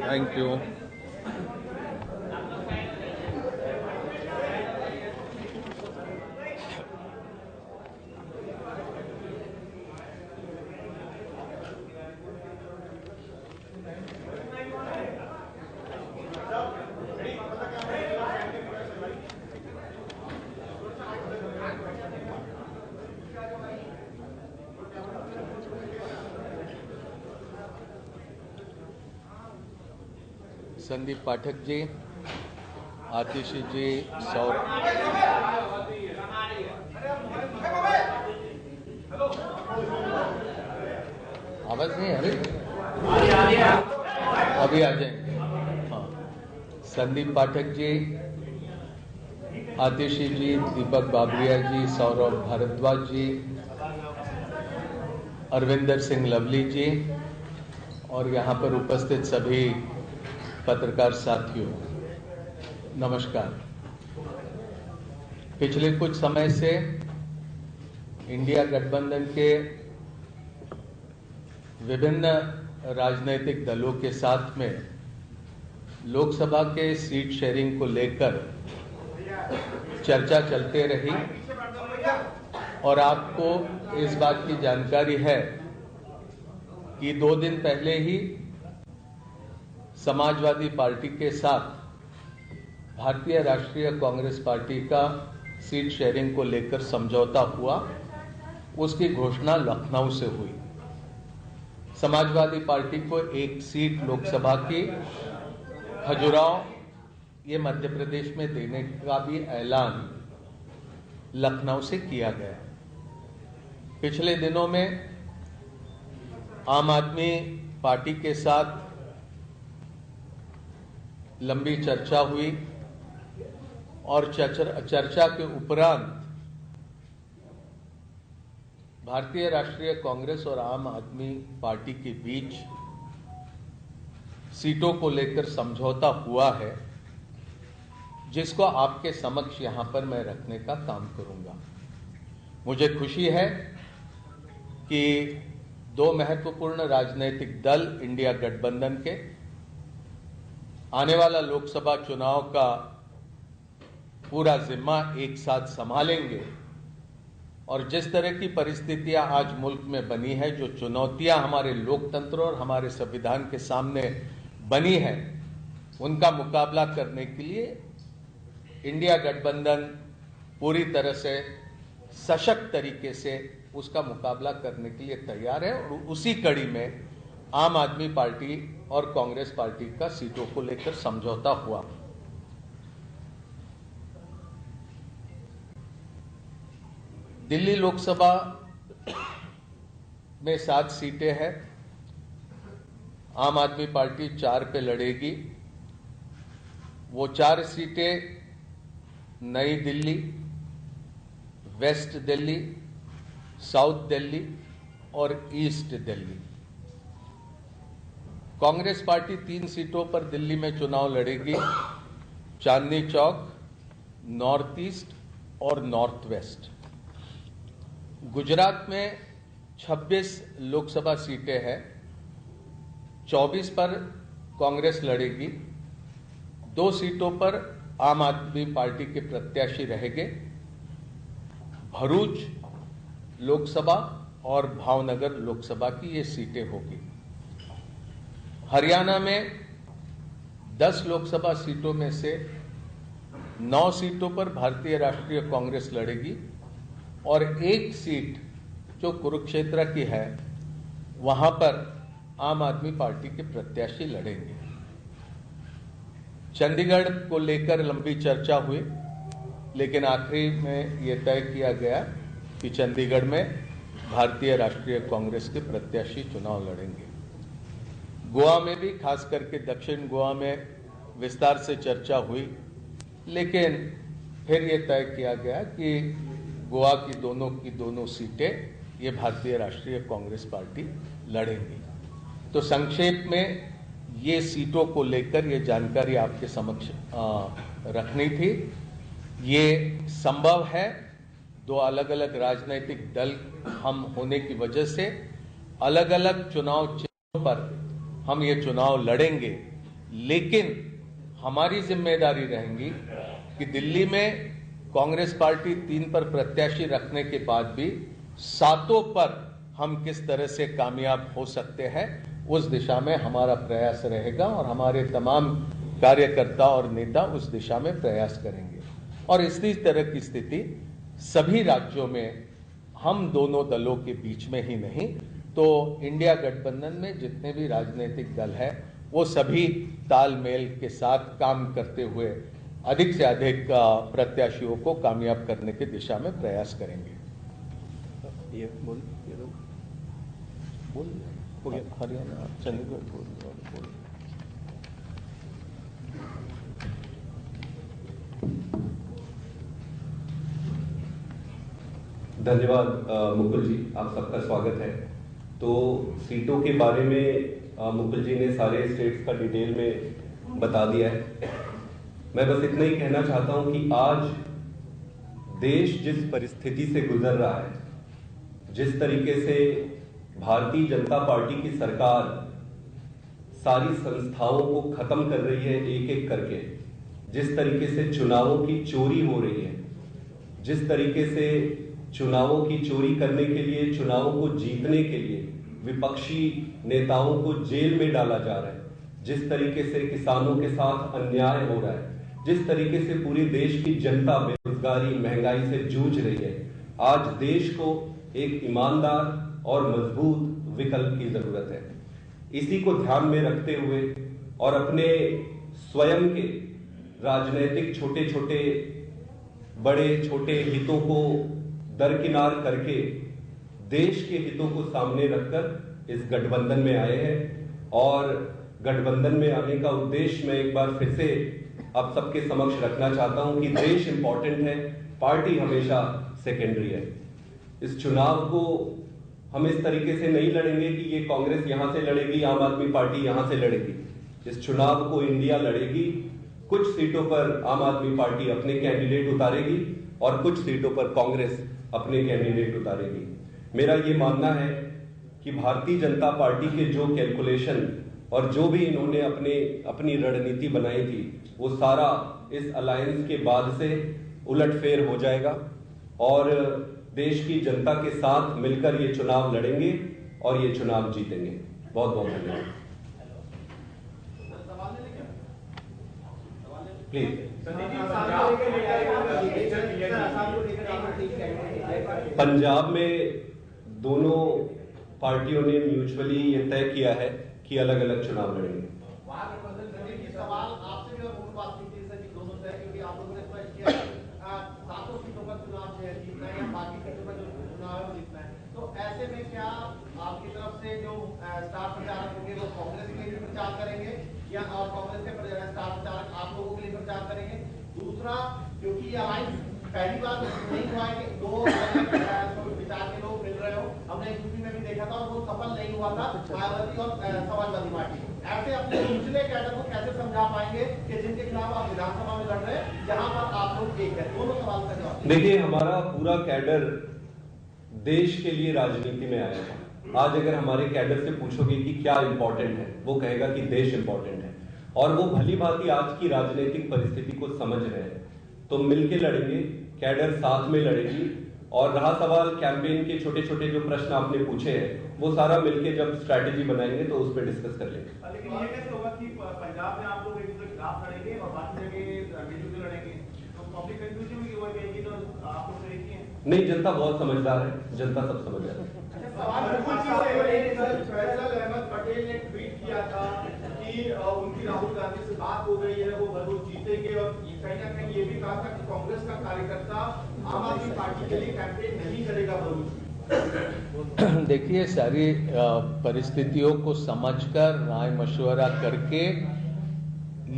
Thank you. Sandeep Pathak ji, Atishi ji, आवाज नहीं आ रही, अभी आ जाएंगे। हाँ, संदीप पाठक जी, आतिशी जी, दीपक बाबरिया जी, सौरभ भारद्वाज जी, अरविंदर सिंह लवली जी और यहाँ पर उपस्थित सभी पत्रकार साथियों, नमस्कार। पिछले कुछ समय से इंडिया गठबंधन के विभिन्न राजनीतिक दलों के साथ में लोकसभा के सीट शेयरिंग को लेकर चर्चा चलते रही और आपको इस बात की जानकारी है कि 2 दिन पहले ही समाजवादी पार्टी के साथ भारतीय राष्ट्रीय कांग्रेस पार्टी का सीट शेयरिंग को लेकर समझौता हुआ। उसकी घोषणा लखनऊ से हुई। समाजवादी पार्टी को 1 सीट लोकसभा की खजुराहो, ये मध्य प्रदेश में देने का भी ऐलान लखनऊ से किया गया। पिछले दिनों में आम आदमी पार्टी के साथ लंबी चर्चा हुई और चर्चा के उपरांत भारतीय राष्ट्रीय कांग्रेस और आम आदमी पार्टी के बीच सीटों को लेकर समझौता हुआ है, जिसको आपके समक्ष यहां पर मैं रखने का काम करूंगा। मुझे खुशी है कि 2 महत्वपूर्ण राजनीतिक दल इंडिया गठबंधन के आने वाला लोकसभा चुनाव का पूरा जिम्मा एक साथ संभालेंगे और जिस तरह की परिस्थितियां आज मुल्क में बनी है, जो चुनौतियां हमारे लोकतंत्र और हमारे संविधान के सामने बनी है, उनका मुकाबला करने के लिए इंडिया गठबंधन पूरी तरह से सशक्त तरीके से उसका मुकाबला करने के लिए तैयार है। और उसी कड़ी में आम आदमी पार्टी और कांग्रेस पार्टी का सीटों को लेकर समझौता हुआ। दिल्ली लोकसभा में 7 सीटें हैं। आम आदमी पार्टी 4 पे लड़ेगी। वो 4 सीटें नई दिल्ली, वेस्ट दिल्ली, साउथ दिल्ली और ईस्ट दिल्ली। कांग्रेस पार्टी 3 सीटों पर दिल्ली में चुनाव लड़ेगी, चांदनी चौक, नॉर्थ ईस्ट और नॉर्थ वेस्ट। गुजरात में 26 लोकसभा सीटें हैं, 24 पर कांग्रेस लड़ेगी, 2 सीटों पर आम आदमी पार्टी के प्रत्याशी रहेंगे। भरूच लोकसभा और भावनगर लोकसभा की ये सीटें होगी। हरियाणा में 10 लोकसभा सीटों में से 9 सीटों पर भारतीय राष्ट्रीय कांग्रेस लड़ेगी और 1 सीट जो कुरुक्षेत्र की है, वहां पर आम आदमी पार्टी के प्रत्याशी लड़ेंगे। चंडीगढ़ को लेकर लंबी चर्चा हुई, लेकिन आखिरी में यह तय किया गया कि चंडीगढ़ में भारतीय राष्ट्रीय कांग्रेस के प्रत्याशी चुनाव लड़ेंगे। गोवा में भी, खास करके दक्षिण गोवा में विस्तार से चर्चा हुई, लेकिन फिर यह तय किया गया कि गोवा की दोनों सीटें ये भारतीय राष्ट्रीय कांग्रेस पार्टी लड़ेंगी। तो संक्षेप में ये सीटों को लेकर ये जानकारी आपके समक्ष रखनी थी। ये संभव है। दो अलग अलग राजनीतिक दल हम होने की वजह से अलग अलग चुनाव चिन्हों पर हम ये चुनाव लड़ेंगे, लेकिन हमारी जिम्मेदारी रहेगी कि दिल्ली में कांग्रेस पार्टी 3 पर प्रत्याशी रखने के बाद भी 7 पर हम किस तरह से कामयाब हो सकते हैं, उस दिशा में हमारा प्रयास रहेगा और हमारे तमाम कार्यकर्ता और नेता उस दिशा में प्रयास करेंगे। और इसी तरह की स्थिति सभी राज्यों में हम दोनों दलों के बीच में ही नहीं, तो इंडिया गठबंधन में जितने भी राजनीतिक दल हैं वो सभी तालमेल के साथ काम करते हुए अधिक से अधिक प्रत्याशियों को कामयाब करने की दिशा में प्रयास करेंगे। ये बोल हो गया। हरियाणा, चंडीगढ़ बोल। धन्यवाद मुकुल जी, आप सबका स्वागत है। तो सीटों के बारे में मुकुल जी ने सारे स्टेट्स का डिटेल में बता दिया है। मैं बस इतना ही कहना चाहता हूं कि आज देश जिस परिस्थिति से गुजर रहा है, जिस तरीके से भारतीय जनता पार्टी की सरकार सारी संस्थाओं को खत्म कर रही है एक एक करके, जिस तरीके से चुनावों की चोरी हो रही है, जिस तरीके से चुनावों की चोरी करने के लिए, चुनावों को जीतने के लिए विपक्षी नेताओं को जेल में डाला जा रहा है, जिस तरीके से किसानों के साथ अन्याय हो रहा है, जिस तरीके से पूरी देश की जनता बेरोजगारी, महंगाई से जूझ रही है, आज देश को एक ईमानदार और मजबूत विकल्प की जरूरत है। इसी को ध्यान में रखते हुए और अपने स्वयं के राजनीतिक छोटे छोटे बड़े छोटे हितों को दरकिनार करके देश के हितों को सामने रखकर इस गठबंधन में आए हैं। और गठबंधन में आने का उद्देश्य मैं एक बार फिर से आप सबके समक्ष रखना चाहता हूं कि देश इंपॉर्टेंट है, पार्टी हमेशा सेकेंडरी है। इस चुनाव को हम इस तरीके से नहीं लड़ेंगे कि ये कांग्रेस यहां से लड़ेगी, आम आदमी पार्टी यहां से लड़ेगी। इस चुनाव को इंडिया लड़ेगी। कुछ सीटों पर आम आदमी पार्टी अपने कैंडिडेट उतारेगी और कुछ सीटों पर कांग्रेस अपने कैंडिडेट उतारेगी। मेरा ये मानना है कि भारतीय जनता पार्टी के जो कैलकुलेशन और जो भी इन्होंने अपनी रणनीति बनाई थी, वो सारा इस अलायंस के बाद से उलटफेर हो जाएगा और देश की जनता के साथ मिलकर ये चुनाव लड़ेंगे और ये चुनाव जीतेंगे। बहुत बहुत धन्यवाद। प्लीज। पंजाब में दोनों पार्टियों ने म्यूचुअली ये तय किया है कि अलग अलग चुनाव लड़ेंगे। तो ऐसे में क्या आपकी तरफ से जो स्टार प्रचारक होंगे वो कांग्रेस के लिए भी प्रचार करेंगे या और कांग्रेस के स्टार प्रचारक आप लोगों के लिए प्रचार करेंगे? दूसरा, क्योंकि ये अलायंस पहली बार नहीं हुआ है कि दो विचार के लोग मिल रहे हो, हमने यूपी में भी देखा था और वो सफल नहीं हुआ था, मायावती और समाजवादी पार्टी। ऐसे अपने निचले कैडर को कैसे समझा पाएंगे कि जिनके खिलाफ आप विधानसभा में लड़ रहे हैं, जहां पर आप लोग एक है? दोनों सवाल का जवाब। देखिए, हमारा पूरा कैडर देश के लिए राजनीति में आया है। आज अगर हमारे कैडर से पूछोगे कि क्या इंपॉर्टेंट है, वो कहेगा कि देश इंपॉर्टेंट है और वो भली भांति आज की राजनीतिक परिस्थिति को समझ रहे हैं। तो मिलके लड़ेंगे, कैडर साथ में लड़ेगी। और रहा सवाल कैंपेन के छोटे छोटे जो प्रश्न आपने पूछे हैं, वो सारा मिलके जब स्ट्रैटेजी बनाएंगे तो उस पर डिस्कस कर लेंगे। लेकिन ये कैसे होगा कि पंजाब में आप लोग एक दूसरे के खिलाफ लड़ेंगे और बाकी जगह मिलजुल लड़ेंगे? तो पब्लिक कंफ्यूजन होगी, वो कहेगी तो आप लोग सही किए। नहीं, जनता बहुत समझदार है, जनता सब समझ रहा है। फैसल अहमद पटेल ने ट्वीट किया था कि उनकी राहुल गांधी से बात हो गई है, वो भरूच जीतेंगे और कहीं ना कहीं ये भी कहा था कि कांग्रेस का कार्यकर्ता आम आदमी पार्टी के लिए कैंपेन नहीं करेगा भरूच। देखिए, सारी परिस्थितियों को समझकर राय मशवरा करके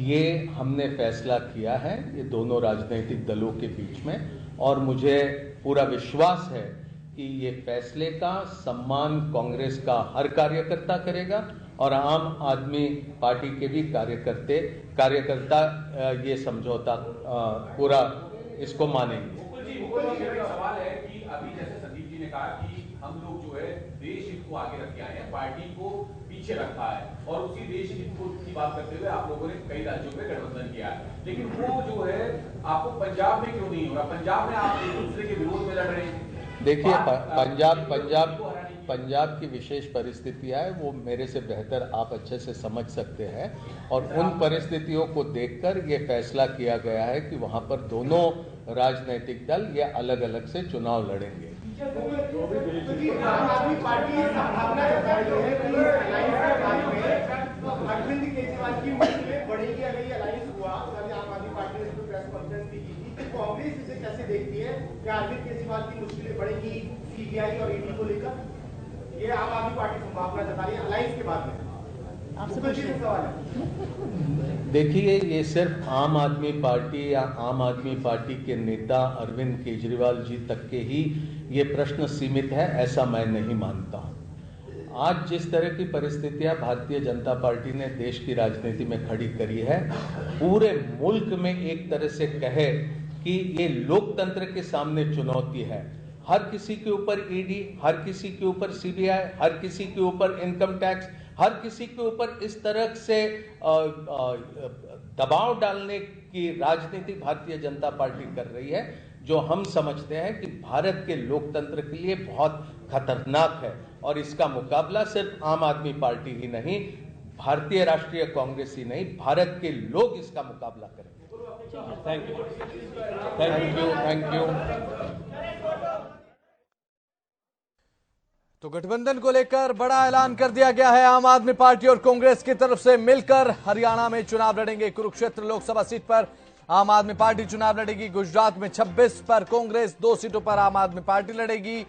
ये हमने फैसला किया है, ये दोनों राजनीतिक दलों के बीच में, और मुझे पूरा विश्वास है कि ये फैसले का सम्मान कांग्रेस का हर कार्यकर्ता करेगा और आम आदमी पार्टी के भी कार्यकर्ता ये समझौता पूरा इसको मानेंगे। सवाल है कि अभी जैसे संदीप जी ने कहा कि हम लोग जो है देश हित को आगे रख के आए हैं, पार्टी को पीछे रखा है, और उसी देश हित की बात करते हुए आप लोगों ने कई राज्यों में गठबंधन किया है, लेकिन वो जो है आपको पंजाब में क्यों नहीं हो रहा? पंजाब में आप एक दूसरे के विरोध में लड़ रहे हैं। देखिए, पंजाब की विशेष परिस्थितियां है, वो मेरे से बेहतर आप अच्छे से समझ सकते हैं, और उन परिस्थितियों को देखकर ये फैसला किया गया है कि वहां पर दोनों राजनीतिक दल ये अलग अलग से चुनाव लड़ेंगे। आम आदमी पार्टी संभावना जताई है कि अरविंद केजरीवाल की मुश्किलें बढ़ेगी अगर ये अलायंस हुआ। आम आदमी पार्टी ने प्रेस कॉन्फ्रेंस भी की थी, कांग्रेस इसे कैसे देखती है कि अरविंद केजरीवाल की मुश्किलें बढ़ेगी सीबीआई और ईडी को लेकर? ये आम आदमी पार्टी संभावना जता रही है अलायंस के बाद में। आपसे सवाल है। देखिए, ये सिर्फ आम आदमी पार्टी या आम आदमी पार्टी के नेता अरविंद केजरीवाल जी तक के ही ये प्रश्न सीमित है, ऐसा मैं नहीं मानता हूँ। आज जिस तरह की परिस्थितियां भारतीय जनता पार्टी ने देश की राजनीति में खड़ी करी है, पूरे मुल्क में एक तरह से कहे कि ये लोकतंत्र के सामने चुनौती है। हर किसी के ऊपर ईडी, हर किसी के ऊपर सीबीआई, हर किसी के ऊपर इनकम टैक्स, हर किसी के ऊपर इस तरह से दबाव डालने की राजनीति भारतीय जनता पार्टी कर रही है, जो हम समझते हैं कि भारत के लोकतंत्र के लिए बहुत खतरनाक है। और इसका मुकाबला सिर्फ आम आदमी पार्टी ही नहीं, भारतीय राष्ट्रीय कांग्रेस ही नहीं, भारत के लोग इसका मुकाबला करेंगे। Thank you. तो गठबंधन को लेकर बड़ा ऐलान कर दिया गया है। आम आदमी पार्टी और कांग्रेस की तरफ से मिलकर हरियाणा में चुनाव लड़ेंगे। कुरुक्षेत्र लोकसभा सीट पर आम आदमी पार्टी चुनाव लड़ेगी। गुजरात में 26 पर कांग्रेस, 2 सीटों पर आम आदमी पार्टी लड़ेगी।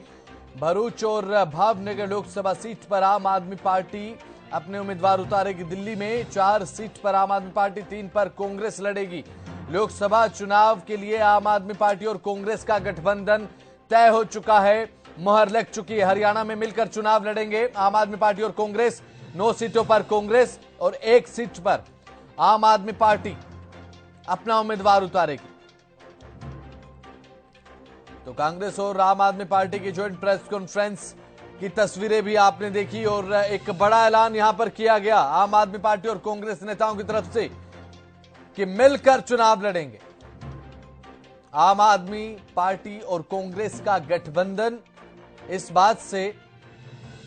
भरूच और भावनगर लोकसभा सीट पर आम आदमी पार्टी अपने उम्मीदवार उतारेगी। दिल्ली में 4 सीट पर आम आदमी पार्टी, 3 पर कांग्रेस लड़ेगी। लोकसभा चुनाव के लिए आम आदमी पार्टी और कांग्रेस का गठबंधन तय हो चुका है, मुहर लग चुकी है। हरियाणा में मिलकर चुनाव लड़ेंगे आम आदमी पार्टी और कांग्रेस। 9 सीटों पर कांग्रेस और 1 सीट पर आम आदमी पार्टी अपना उम्मीदवार उतारेगी। तो कांग्रेस और आम आदमी पार्टी की ज्वाइंट प्रेस कॉन्फ्रेंस की तस्वीरें भी आपने देखी, और एक बड़ा ऐलान यहां पर किया गया आम आदमी पार्टी और कांग्रेस नेताओं की तरफ से कि मिलकर चुनाव लड़ेंगे। आम आदमी पार्टी और कांग्रेस का गठबंधन, इस बात से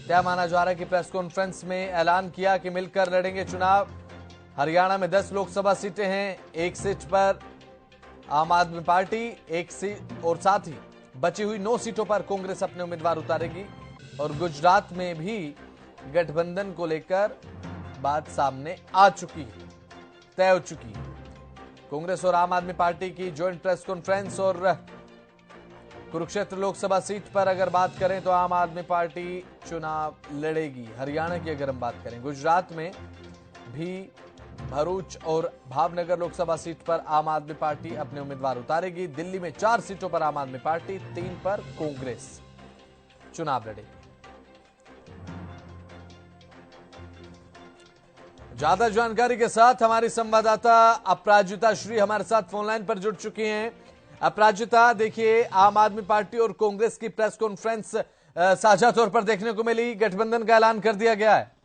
क्या माना जा रहा है कि प्रेस कॉन्फ्रेंस में ऐलान किया कि मिलकर लड़ेंगे चुनाव। हरियाणा में 10 लोकसभा सीटें हैं, 1 सीट पर आम आदमी पार्टी, 1 सीट, और साथ ही बची हुई 9 सीटों पर कांग्रेस अपने उम्मीदवार उतारेगी। और गुजरात में भी गठबंधन को लेकर बात सामने आ चुकी है, तय हो चुकी है। कांग्रेस और आम आदमी पार्टी की ज्वाइंट प्रेस कॉन्फ्रेंस। और कुरुक्षेत्र लोकसभा सीट पर अगर बात करें तो आम आदमी पार्टी चुनाव लड़ेगी। हरियाणा की अगर हम बात करें, गुजरात में भी भरूच और भावनगर लोकसभा सीट पर आम आदमी पार्टी अपने उम्मीदवार उतारेगी। दिल्ली में 4 सीटों पर आम आदमी पार्टी, 3 पर कांग्रेस चुनाव लड़ेगी। ज्यादा जानकारी के साथ हमारी संवाददाता अपराजिता श्री हमारे साथ फोनलाइन पर जुड़ चुकी हैं। अपराजिता, देखिए, आम आदमी पार्टी और कांग्रेस की प्रेस कॉन्फ्रेंस साझा तौर पर देखने को मिली, गठबंधन का ऐलान कर दिया गया है।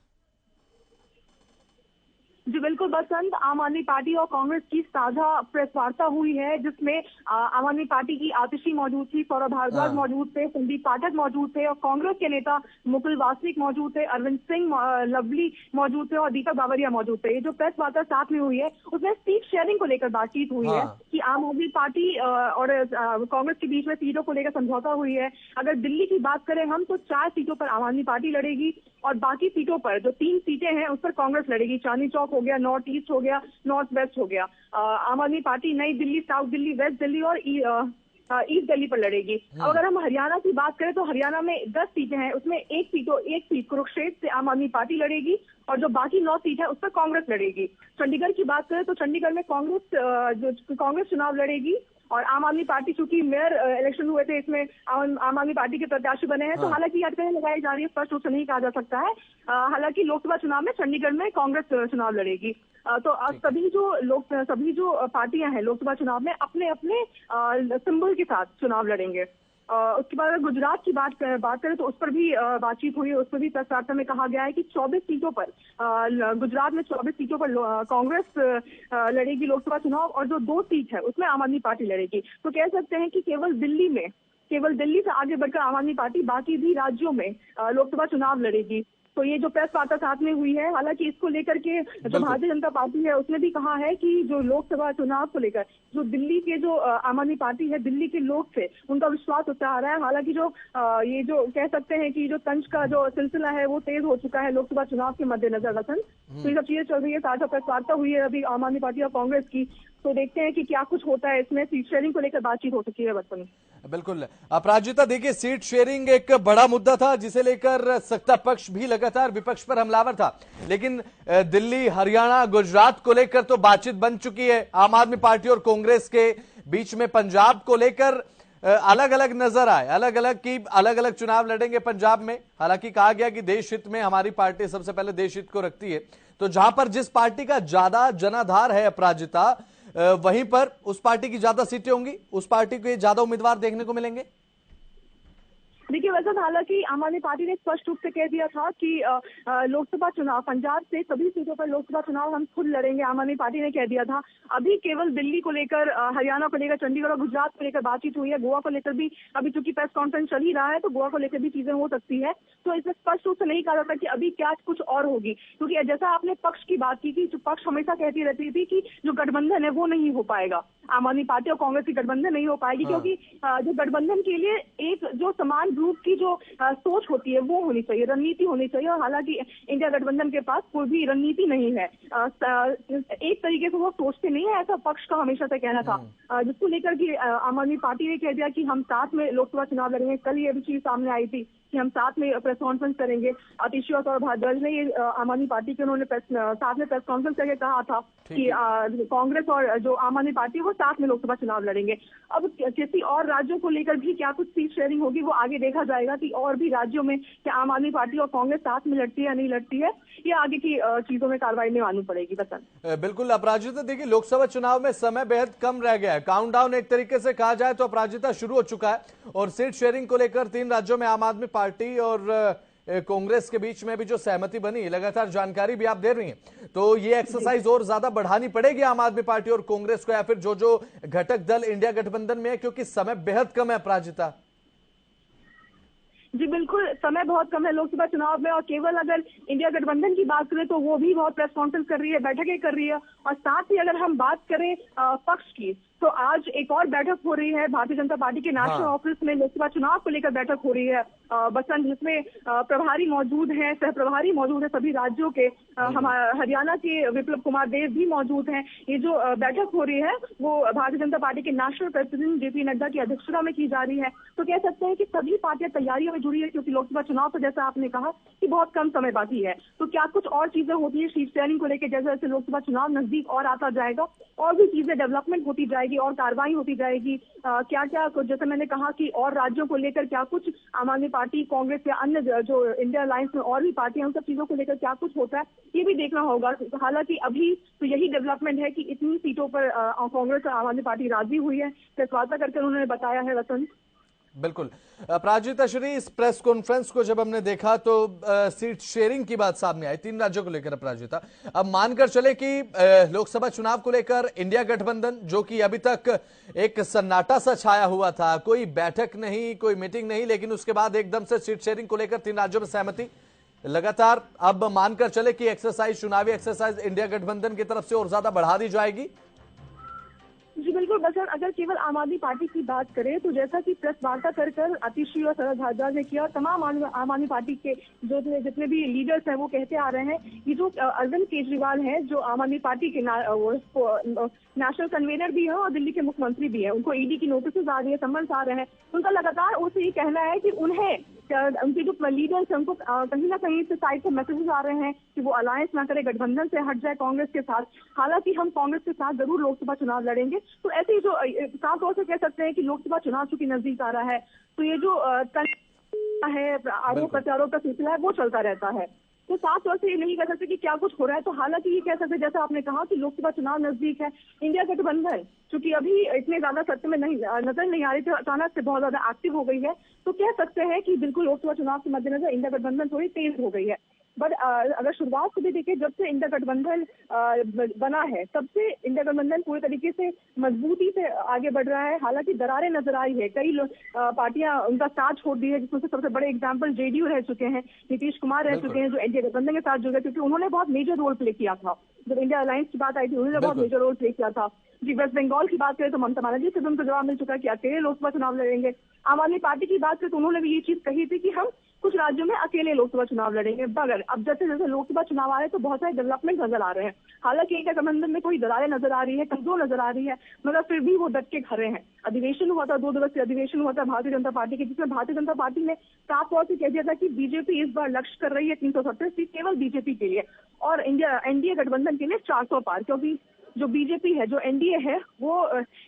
जी बिल्कुल बसंत, आम आदमी पार्टी और कांग्रेस की साझा प्रेस वार्ता हुई है, जिसमें आम आदमी पार्टी की आतिशी मौजूद थी, सौरभ भारद्वाज मौजूद थे, संदीप पाठक मौजूद थे, और कांग्रेस के नेता मुकुल वासनिक मौजूद थे, अरविंद सिंह लवली मौजूद थे और दीपक बावरिया मौजूद थे। ये जो प्रेस वार्ता साथ में हुई है, उसमें सीट शेयरिंग को लेकर बातचीत हुई है कि आम आदमी पार्टी और कांग्रेस के बीच में सीटों को लेकर समझौता हुई है। अगर दिल्ली की बात करें हम, तो 4 सीटों पर आम आदमी पार्टी लड़ेगी, और बाकी सीटों पर जो 3 सीटें हैं उस पर कांग्रेस लड़ेगी। चांदनी चौक हो गया, नॉर्थ ईस्ट हो गया, नॉर्थ वेस्ट हो गया। आम आदमी पार्टी नई दिल्ली, साउथ दिल्ली, वेस्ट दिल्ली और ईस्ट दिल्ली पर लड़ेगी। अब अगर हम हरियाणा की बात करें तो हरियाणा में 10 सीटें हैं, उसमें एक सीट कुरुक्षेत्र से आम आदमी पार्टी लड़ेगी, और जो बाकी 9 सीट है उस पर कांग्रेस लड़ेगी। चंडीगढ़ की बात करें तो चंडीगढ़ में कांग्रेस चुनाव लड़ेगी, और आम आदमी पार्टी, चूंकि मेयर इलेक्शन हुए थे, इसमें आम आदमी पार्टी के प्रत्याशी बने हैं, तो हालांकि ये अटकलें लगाई जा रही है, स्पष्ट रूप से नहीं कहा जा सकता है। हालांकि लोकसभा चुनाव में चंडीगढ़ में कांग्रेस चुनाव लड़ेगी। तो सभी जो पार्टियां हैं लोकसभा चुनाव में अपने अपने सिंबल के साथ चुनाव लड़ेंगे। उसके बाद अगर गुजरात की बात करें तो उस पर भी बातचीत हुई है। उस पर भी प्रेस वार्ता में कहा गया है कि 24 सीटों पर गुजरात में 24 सीटों पर कांग्रेस लड़ेगी लोकसभा चुनाव, और जो 2 सीट है उसमें आम आदमी पार्टी लड़ेगी। तो कह सकते हैं कि केवल दिल्ली से आगे बढ़कर आम आदमी पार्टी बाकी भी राज्यों में लोकसभा चुनाव लड़ेगी। तो ये जो प्रेस वार्ता साथ में हुई है, हालांकि इसको लेकर के जो भारतीय जनता पार्टी है उसने भी कहा है कि जो लोकसभा चुनाव को लेकर जो दिल्ली के जो आम आदमी पार्टी है, दिल्ली के लोग थे उनका विश्वास उठा आ रहा है। हालांकि जो ये जो कह सकते हैं कि जो तंज का जो सिलसिला है वो तेज हो चुका है लोकसभा चुनाव के मद्देनजर। वसंत, तो ये सब चीजें चल रही है। साझा प्रेस वार्ता हुई है अभी आम आदमी पार्टी और कांग्रेस की, तो देखते हैं कि क्या कुछ होता है इसमें। सीट शेयरिंग को लेकर बातचीत हो चुकी है वसंत। बिल्कुल अपराजिता, देखिए सीट शेयरिंग एक बड़ा मुद्दा था जिसे लेकर सत्ता पक्ष भी लगातार विपक्ष पर हमलावर था, लेकिन दिल्ली, हरियाणा, गुजरात को लेकर तो बातचीत बन चुकी है आम आदमी पार्टी और कांग्रेस के बीच में। पंजाब को लेकर अलग अलग नजर आए, अलग अलग चुनाव लड़ेंगे पंजाब में। हालांकि कहा गया कि देश हित में हमारी पार्टी सबसे पहले देश हित को रखती है, तो जहां पर जिस पार्टी का ज्यादा जनाधार है अपराजिता, वहीं पर उस पार्टी की ज्यादा सीटें होंगी, उस पार्टी को ज्यादा उम्मीदवार देखने को मिलेंगे। देखिए वैसे हालांकि आम आदमी पार्टी ने स्पष्ट रूप से कह दिया था कि लोकसभा चुनाव पंजाब से सभी सीटों पर लोकसभा चुनाव हम खुद लड़ेंगे। आम आदमी पार्टी ने कह दिया था। अभी केवल दिल्ली को लेकर, हरियाणा को लेकर, चंडीगढ़ और गुजरात को लेकर बातचीत हुई है। गोवा को लेकर भी अभी चूंकि प्रेस कॉन्फ्रेंस चल ही रहा है तो गोवा को लेकर भी चीजें हो सकती है। तो इसमें स्पष्ट रूप से नहीं कहा जाता कि अभी क्या कुछ और होगी, क्योंकि जैसा आपने पक्ष की बात की थी, जो पक्ष हमेशा कहती रहती थी कि जो गठबंधन है वो नहीं हो पाएगा, आम आदमी पार्टी और कांग्रेस की गठबंधन नहीं हो पाएगी। क्योंकि जो गठबंधन के लिए एक जो समान ग्रुप की जो सोच होती है वो होनी चाहिए, रणनीति होनी चाहिए। और हालांकि इंडिया गठबंधन के पास कोई भी रणनीति नहीं है, एक तरीके से वो सोचते नहीं है, ऐसा पक्ष का हमेशा से कहना था। जिसको लेकर कि आम आदमी पार्टी ने कह दिया कि हम साथ में लोकसभा चुनाव लड़ेंगे। कल ये भी चीज सामने आई थी कि हम साथ में प्रेस कॉन्फ्रेंस करेंगे। आतिशी और भारद्वाज ने ये आम आदमी पार्टी के उन्होंने साथ में प्रेस कॉन्फ्रेंस करके कहा था कि कांग्रेस और जो आम आदमी पार्टी वो साथ में लोकसभा चुनाव लड़ेंगे। अब किसी और राज्यों को लेकर भी क्या कुछ सीट शेयरिंग होगी वो आगे देखा जाएगा कि और भी राज्यों में क्या आम आदमी पार्टी और कांग्रेस साथ में लड़ती है या नहीं लड़ती है, या आगे की चीजों में कार्रवाई में माननी पड़ेगी। बसंत, बिल्कुल अपराजिता, देखिए लोकसभा चुनाव में समय बेहद कम रह गया है। काउंटडाउन एक तरीके से कहा जाए तो अपराजिता शुरू हो चुका है, और सीट शेयरिंग को लेकर 3 राज्यों में आम आदमी पार्टी और कांग्रेस के बीच में भी जो सहमति बनी, लगातार जानकारी भी आप दे रही हैं, तो ये एक्सरसाइज और ज्यादा बढ़ानी पड़ेगी आम आदमी पार्टी और कांग्रेस को, या फिर जो घटक दल इंडिया गठबंधन में है, क्योंकि समय बेहद कम है अपराजिता। जी बिल्कुल, समय बहुत कम है लोकसभा चुनाव में। और केवल अगर इंडिया गठबंधन की बात करें तो वो भी बहुत प्रेस कॉन्फ्रेंस कर रही है, बैठकें कर रही है। और साथ ही अगर हम बात करें पक्ष की, तो आज एक और बैठक हो रही है भारतीय जनता पार्टी के नेशनल ऑफिस में, लोकसभा चुनाव को लेकर बैठक हो रही है बसंत, जिसमें प्रभारी मौजूद हैं, सह प्रभारी मौजूद है सभी राज्यों के। हरियाणा के विप्लव कुमार देव भी मौजूद हैं। ये जो बैठक हो रही है वो भारतीय जनता पार्टी के नेशनल प्रेसिडेंट जेपी नड्डा की अध्यक्षता में की जा रही है। तो कह सकते हैं कि सभी पार्टियां तैयारियों में जुड़ी है, क्योंकि लोकसभा चुनाव तो जैसा आपने कहा कि बहुत कम समय बाकी है। तो क्या कुछ और चीजें होती है सीट शेयरिंग को लेकर, जैसे जैसे लोकसभा चुनाव नजदीक और आता जाएगा और भी चीजें डेवलपमेंट होती जाएगी और कार्रवाई होती जाएगी। क्या क्या कुछ, जैसे मैंने कहा कि और राज्यों को लेकर क्या कुछ आम आदमी पार्टी, कांग्रेस या अन्य जो इंडिया अलायंस में और भी पार्टियां, उन सब चीजों को लेकर क्या कुछ होता है ये भी देखना होगा। हालांकि अभी तो यही डेवलपमेंट है कि इतनी सीटों पर कांग्रेस और आम आदमी पार्टी राजी हुई है, प्रेस वार्ता करके उन्होंने बताया है। वसंत, बिल्कुल अपराजिता श्री, इस प्रेस कॉन्फ्रेंस को जब हमने देखा तो सीट शेयरिंग की बात सामने आई 3 राज्यों को लेकर। अपराजिता, अब मानकर चले कि लोकसभा चुनाव को लेकर इंडिया गठबंधन, जो कि अभी तक एक सन्नाटा सा छाया हुआ था, कोई बैठक नहीं, कोई मीटिंग नहीं, लेकिन उसके बाद एकदम से सीट शेयरिंग को लेकर 3 राज्यों में सहमति लगातार, अब मानकर चले कि एक्सरसाइज, चुनावी एक्सरसाइज इंडिया गठबंधन की तरफ से और ज्यादा बढ़ा दी जाएगी। जी बिल्कुल बसंत, अगर केवल आम आदमी पार्टी की बात करें तो जैसा कि प्रेस वार्ता कर आतिशी और शरद भारद्वाज ने किया, और तमाम आम आदमी पार्टी के जो जितने भी लीडर्स हैं वो कहते आ रहे हैं, ये जो अरविंद केजरीवाल हैं, जो आम आदमी पार्टी के नेशनल कन्वीनर भी हैं और दिल्ली के मुख्यमंत्री भी हैं, उनको ईडी की नोटिस आ रही है, समन्स आ रहे हैं। उनका लगातार उनसे ये कहना है कि उन्हें, उनके जो लीडर्स हैं उनको कहीं ना कहीं से साइड से मैसेजेस आ रहे हैं कि वो अलायंस ना करे, गठबंधन से हट जाए कांग्रेस के साथ। हालांकि हम कांग्रेस के साथ जरूर लोकसभा चुनाव लड़ेंगे। तो ऐसे ही जो साफ तौर से कह सकते हैं कि लोकसभा चुनाव चूंकि नजदीक आ रहा है, तो ये जो है आरोप प्रत्यारोप का सिलसिला है वो चलता रहता है। तो साफ तौर से ये नहीं कह सकते कि क्या कुछ हो रहा है। तो हालांकि ये कह सकते, जैसा आपने कहा कि लोकसभा चुनाव नजदीक है, इंडिया गठबंधन चूंकि अभी इतने ज्यादा सत्य में नहीं नजर नहीं आ रही थी, अचानक से बहुत ज्यादा एक्टिव हो गई है, तो कह सकते हैं कि बिल्कुल लोकसभा चुनाव के मद्देनजर इंडिया गठबंधन थोड़ी तेज हो गई है। बट अगर शुरुआत से भी देखें, जब से इंडिया गठबंधन बना है तब से इंडिया गठबंधन पूरी तरीके से मजबूती से आगे बढ़ रहा है। हालांकि दरारें नजर आई है, कई पार्टियां उनका साथ छोड़ दी है, जिसमें से सबसे बड़े एग्जाम्पल जेडीयू रह चुके हैं, नीतीश कुमार रह चुके हैं, जो इंडिया गठबंधन के साथ जुड़ गए, क्योंकि उन्होंने बहुत मेजर रोल प्ले किया था। जब इंडिया अलायंस की बात आई थी, उन्होंने बहुत मेजर रोल प्ले किया था जी। वेस्ट बंगाल की बात करें तो ममता बनर्जी से उनको जवाब मिल चुका है कि अकेले लोकसभा चुनाव लड़ेंगे। आम आदमी पार्टी की बात करें तो उन्होंने भी ये चीज कही थी कि हम कुछ राज्यों में अकेले लोकसभा चुनाव लड़ेंगे। मगर अब जैसे जैसे लोकसभा चुनाव आ रहे हैं तो बहुत सारे डेवलपमेंट नजर आ रहे हैं। हालांकि इंडिया गठबंधन में कोई दरारें नजर आ रही है, कमजोर नजर आ रही है, मगर फिर भी वो डट के खड़े हैं। अधिवेशन हुआ था, 2 दिवसीय अधिवेशन हुआ था भारतीय जनता पार्टी के, जिसमें भारतीय जनता पार्टी ने साफ तौर से कह दिया था कि बीजेपी इस बार लक्ष्य कर रही है 370 सीट केवल बीजेपी के लिए, और एनडीए गठबंधन के लिए 400 पार, क्योंकि जो बीजेपी है, जो एनडीए है, वो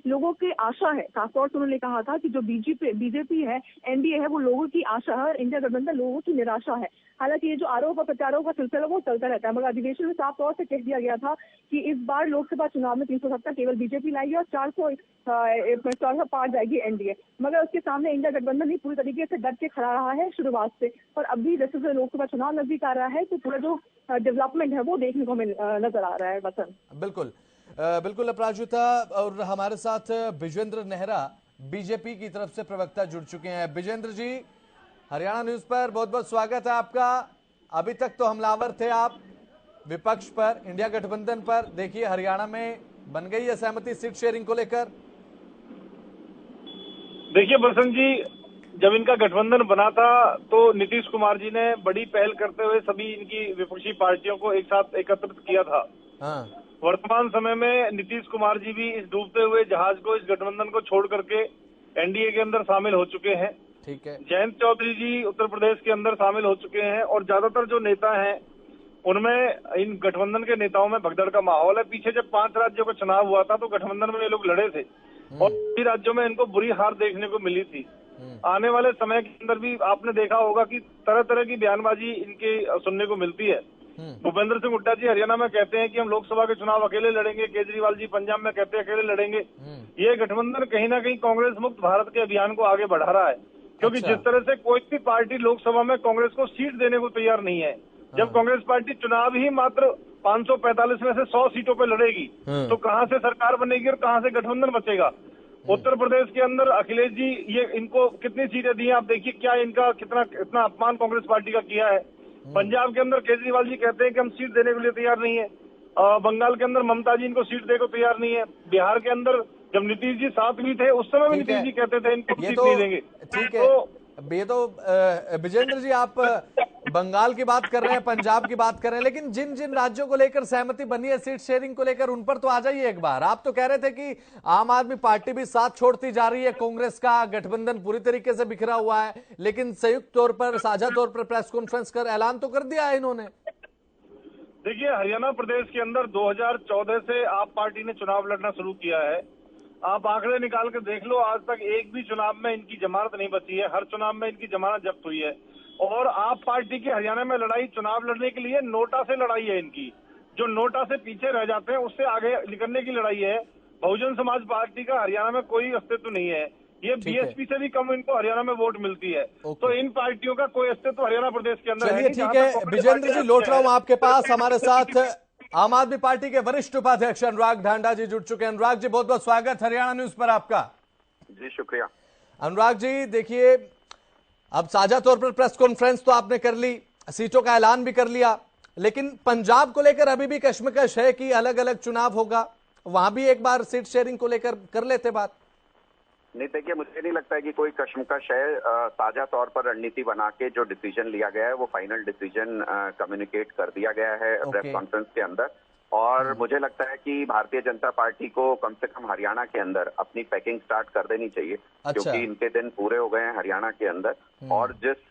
लोगों की आशा है। खासतौर से उन्होंने कहा था कि जो बीजेपी है, एनडीए है, वो लोगों की आशा है और इंडिया गठबंधन लोगों की निराशा है। हालांकि ये जो आरोप और प्रत्यारोप का सिलसिला वो चलता रहता है, मगर अधिवेशन में साफ तौर से कह दिया गया था कि इस बार लोकसभा चुनाव में 370 केवल बीजेपी लाएगी और 400 पार जाएगी एनडीए। मगर उसके सामने इंडिया गठबंधन ही पूरी तरीके से डट के खड़ा रहा है शुरुआत से, और अब भी जैसे जैसे लोकसभा चुनाव नजदीक आ रहा है तो पूरा जो डेवलपमेंट है वो देखने को नजर आ रहा है। वसंत, बिल्कुल अपराजिता, और हमारे साथ विजेंद्र नेहरा बीजेपी की तरफ से प्रवक्ता जुड़ चुके हैं। विजेंद्र जी, हरियाणा न्यूज पर बहुत बहुत स्वागत है आपका। अभी तक तो हमलावर थे आप विपक्ष पर, इंडिया गठबंधन पर, देखिए हरियाणा में बन गई है सहमति सीट शेयरिंग को लेकर। देखिए बसंत जी, जब इनका गठबंधन बना था तो नीतीश कुमार जी ने बड़ी पहल करते हुए सभी इनकी विपक्षी पार्टियों को एक साथ एकत्रित किया था। हाँ। वर्तमान समय में नीतीश कुमार जी भी इस डूबते हुए जहाज को, इस गठबंधन को छोड़ करके एनडीए के अंदर शामिल हो चुके हैं। ठीक है। जयंत चौधरी जी उत्तर प्रदेश के अंदर शामिल हो चुके हैं, और ज्यादातर जो नेता हैं उनमें, इन गठबंधन के नेताओं में भगदड़ का माहौल है। पीछे जब 5 राज्यों का चुनाव हुआ था तो गठबंधन में ये लोग लड़े थे और सभी राज्यों में इनको बुरी हार देखने को मिली थी। आने वाले समय के अंदर भी आपने देखा होगा कि तरह तरह की बयानबाजी इनके सुनने को मिलती है। भूपेंद्र सिंह हुड्डा जी हरियाणा में कहते हैं कि हम लोकसभा के चुनाव अकेले लड़ेंगे, केजरीवाल जी पंजाब में कहते हैं अकेले लड़ेंगे। ये गठबंधन कहीं ना कहीं कांग्रेस मुक्त भारत के अभियान को आगे बढ़ा रहा है, क्योंकि जिस तरह से कोई भी पार्टी लोकसभा में कांग्रेस को सीट देने को तैयार नहीं है। जब कांग्रेस पार्टी चुनाव ही मात्र 545 में से 100 सीटों पे लड़ेगी तो कहां से सरकार बनेगी और कहां से गठबंधन बचेगा। उत्तर प्रदेश के अंदर अखिलेश जी ये इनको कितनी सीटें दी हैं, आप देखिए क्या इनका कितना अपमान कांग्रेस पार्टी का किया है। पंजाब के अंदर केजरीवाल जी कहते हैं कि हम सीट देने के लिए तैयार नहीं है। बंगाल के अंदर ममता जी इनको सीट देने को तैयार नहीं है। बिहार के अंदर जब नीतीश जी साथ भी थे उस समय भी नीतीश जी कहते थे इनको सीट नहीं देंगे। ठीक है, ये तो विजेंद्र जी आप बंगाल की बात कर रहे हैं, पंजाब की बात कर रहे हैं, लेकिन जिन जिन राज्यों को लेकर सहमति बनी है सीट शेयरिंग को लेकर, उन पर तो आ जाइए एक बार। आप तो कह रहे थे कि आम आदमी पार्टी भी साथ छोड़ती जा रही है, कांग्रेस का गठबंधन पूरी तरीके से बिखरा हुआ है, लेकिन संयुक्त तौर पर, साझा तौर पर प्रेस कॉन्फ्रेंस कर ऐलान तो कर दिया है इन्होंने। देखिए हरियाणा प्रदेश के अंदर 2014 से आप पार्टी ने चुनाव लड़ना शुरू किया है। आप आंकड़े निकाल कर देख लो, आज तक एक भी चुनाव में इनकी जमानत नहीं बची है। हर चुनाव में इनकी जमानत जब्त हुई है। और आप पार्टी की हरियाणा में लड़ाई चुनाव लड़ने के लिए नोटा से लड़ाई है इनकी। जो नोटा से पीछे रह जाते हैं उससे आगे निकलने की लड़ाई है। बहुजन समाज पार्टी का हरियाणा में कोई अस्तित्व नहीं है। ये बीएसपी से भी कम इनको हरियाणा में वोट मिलती है। तो इन पार्टियों का कोई अस्तित्व हरियाणा प्रदेश के अंदर चलिए ठीक है, विजेंद्र जी लौट रहा हूं आपके पास। हमारे साथ आम आदमी पार्टी के वरिष्ठ उपाध्यक्ष अनुराग ढांडा जी जुड़ चुके हैं। अनुराग जी बहुत बहुत स्वागत हरियाणा न्यूज पर आपका। जी शुक्रिया। अनुराग जी देखिए, अब साझा तौर पर प्रेस कॉन्फ्रेंस तो आपने कर ली, सीटों का ऐलान भी कर लिया, लेकिन पंजाब को लेकर अभी भी कश्मकश है कि अलग अलग चुनाव होगा, वहां भी एक बार सीट शेयरिंग को लेकर कर लेते बात। नहीं देखिए, मुझे नहीं लगता है कि कोई कश्मकश है। साझा तौर पर रणनीति बना के जो डिसीजन लिया गया है वो फाइनल डिसीजन कम्युनिकेट कर दिया गया है प्रेस कॉन्फ्रेंस के अंदर। और मुझे लगता है कि भारतीय जनता पार्टी को कम से कम हरियाणा के अंदर अपनी पैकिंग स्टार्ट कर देनी चाहिए। क्योंकि इनके दिन पूरे हो गए हैं हरियाणा के अंदर। और जिस